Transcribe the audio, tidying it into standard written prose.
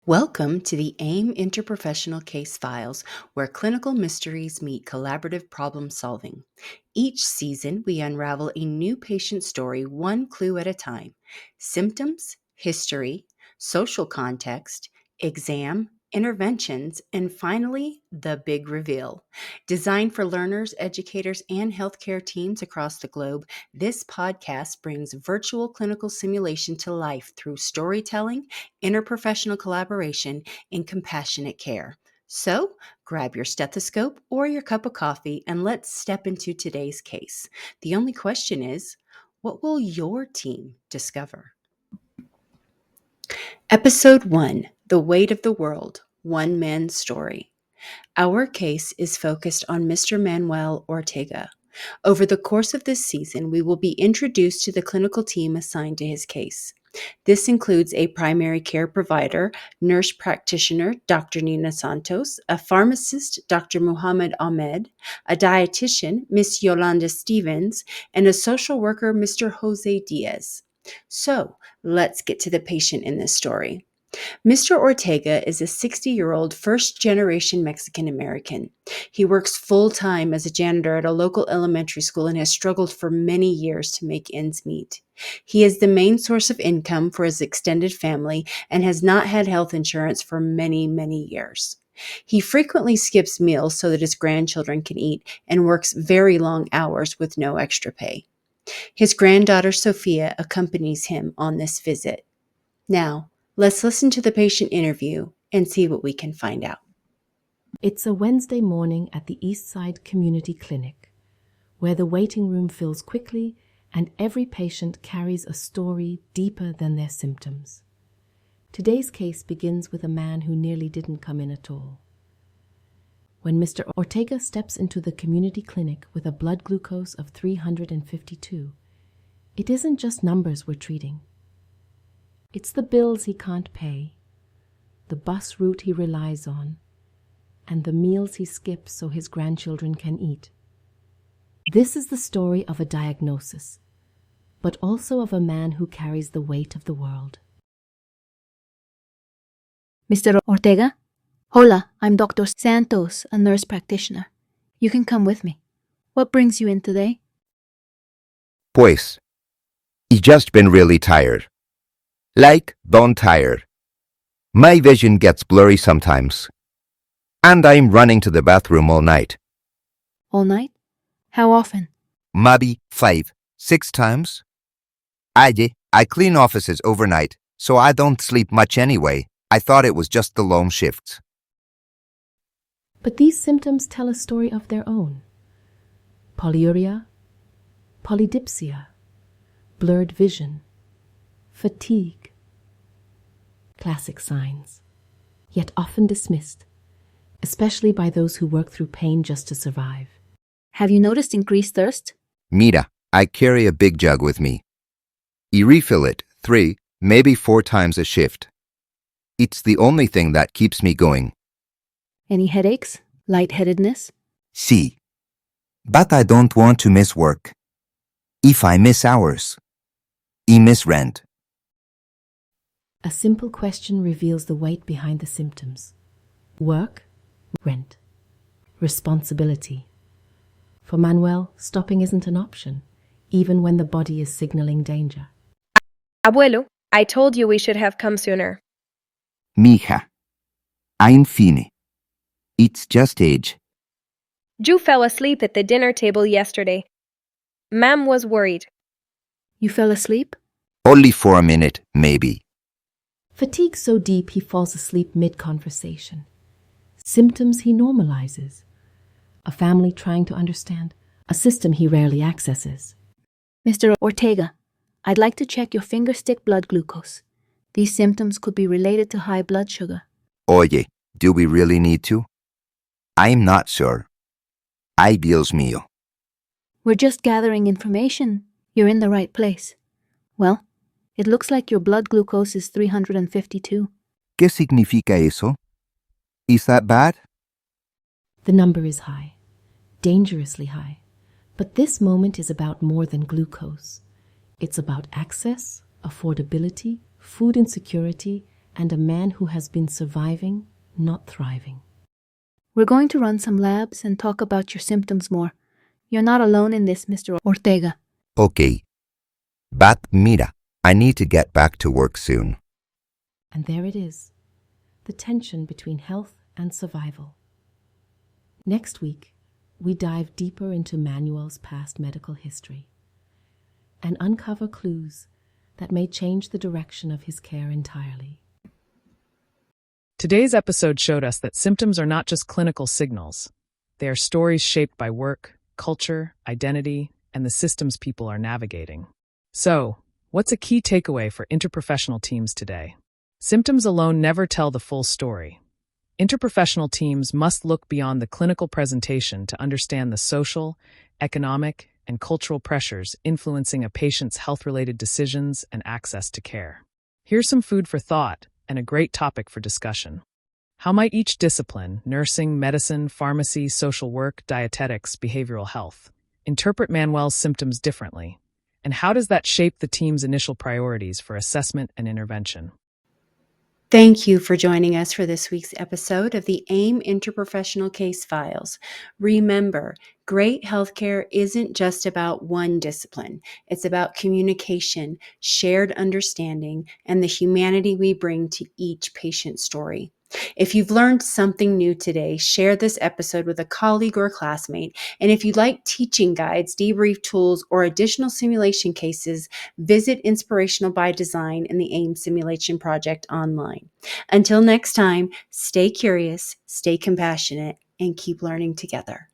Welcome to the AIM Interprofessional Case Files, where clinical mysteries meet collaborative problem solving. Each season, we unravel a new patient story one clue at a time: symptoms, history, social context, exam, interventions, and finally, the big reveal. Designed for learners, educators, and healthcare teams across the globe, this podcast brings virtual clinical simulation to life through storytelling, interprofessional collaboration, and compassionate care. So, grab your stethoscope or your cup of coffee and let's step into today's case. The only question is, what will your team discover? Episode 1: The Weight of the World, One Man's Story. Our case is focused on Mr. Manuel Ortega. Over the course of this season, we will be introduced to the clinical team assigned to his case. This includes a primary care provider, nurse practitioner, Dr. Nina Santos, a pharmacist, Dr. Muhammad Ahmed, a dietitian, Miss Yolanda Stevens, and a social worker, Mr. Jose Diaz. So, let's get to the patient in this story. Mr. Ortega is a 60-year-old first-generation Mexican-American. He works full-time as a janitor at a local elementary school and has struggled for many years to make ends meet. He is the main source of income for his extended family and has not had health insurance for many, many years. He frequently skips meals so that his grandchildren can eat and works very long hours with no extra pay. His granddaughter Sophia accompanies him on this visit. Now, let's listen to the patient interview and see what we can find out. It's a Wednesday morning at the Eastside Community Clinic, where the waiting room fills quickly and every patient carries a story deeper than their symptoms. Today's case begins with a man who nearly didn't come in at all. When Mr. Ortega steps into the community clinic with a blood glucose of 352, it isn't just numbers we're treating. It's the bills he can't pay, the bus route he relies on, and the meals he skips so his grandchildren can eat. This is the story of a diagnosis, but also of a man who carries the weight of the world. Mr. Ortega? Hola, I'm Dr. Santos, a nurse practitioner. You can come with me. What brings you in today? Pues, I've just been really tired. Like, bone tired. My vision gets blurry sometimes. And I'm running to the bathroom all night. All night? How often? Maybe 5, 6 times. I clean offices overnight, so I don't sleep much anyway. I thought it was just the long shifts. But these symptoms tell a story of their own. Polyuria, polydipsia, blurred vision, fatigue. Classic signs, yet often dismissed, especially by those who work through pain just to survive. Have you noticed increased thirst? Mira, I carry a big jug with me. I refill it 3, maybe 4 times a shift. It's the only thing that keeps me going. Any headaches? Lightheadedness? Sí. But I don't want to miss work. If I miss hours, I miss rent. A simple question reveals the weight behind the symptoms. Work, rent, responsibility. For Manuel, stopping isn't an option, even when the body is signaling danger. Abuelo, I told you we should have come sooner. Mija, I'm fine. It's just age. You fell asleep at the dinner table yesterday. Ma'am was worried. You fell asleep? Only for a minute, maybe. Fatigue so deep he falls asleep mid-conversation. Symptoms he normalizes. A family trying to understand. A system he rarely accesses. Mr. Ortega, I'd like to check your fingerstick blood glucose. These symptoms could be related to high blood sugar. Oye, do we really need to? I'm not sure. Ay, Dios mío. We're just gathering information. You're in the right place. Well, it looks like your blood glucose is 352. ¿Qué significa eso? Is that bad? The number is high, dangerously high. But this moment is about more than glucose. It's about access, affordability, food insecurity, and a man who has been surviving, not thriving. We're going to run some labs and talk about your symptoms more. You're not alone in this, Mr. Ortega. Okay. But mira, I need to get back to work soon. And there it is, the tension between health and survival. Next week, we dive deeper into Manuel's past medical history and uncover clues that may change the direction of his care entirely. Today's episode showed us that symptoms are not just clinical signals. They are stories shaped by work, culture, identity, and the systems people are navigating. So, what's a key takeaway for interprofessional teams today? Symptoms alone never tell the full story. Interprofessional teams must look beyond the clinical presentation to understand the social, economic, and cultural pressures influencing a patient's health-related decisions and access to care. Here's some food for thought and a great topic for discussion. How might each discipline, nursing, medicine, pharmacy, social work, dietetics, behavioral health, interpret Manuel's symptoms differently? And how does that shape the team's initial priorities for assessment and intervention? Thank you for joining us for this week's episode of the AIM Interprofessional Case Files. Remember, great healthcare isn't just about one discipline. It's about communication, shared understanding, and the humanity we bring to each patient story. If you've learned something new today, share this episode with a colleague or classmate. And if you'd like teaching guides, debrief tools, or additional simulation cases, visit Inspirational by Design and the AIM Simulation Project online. Until next time, stay curious, stay compassionate, and keep learning together.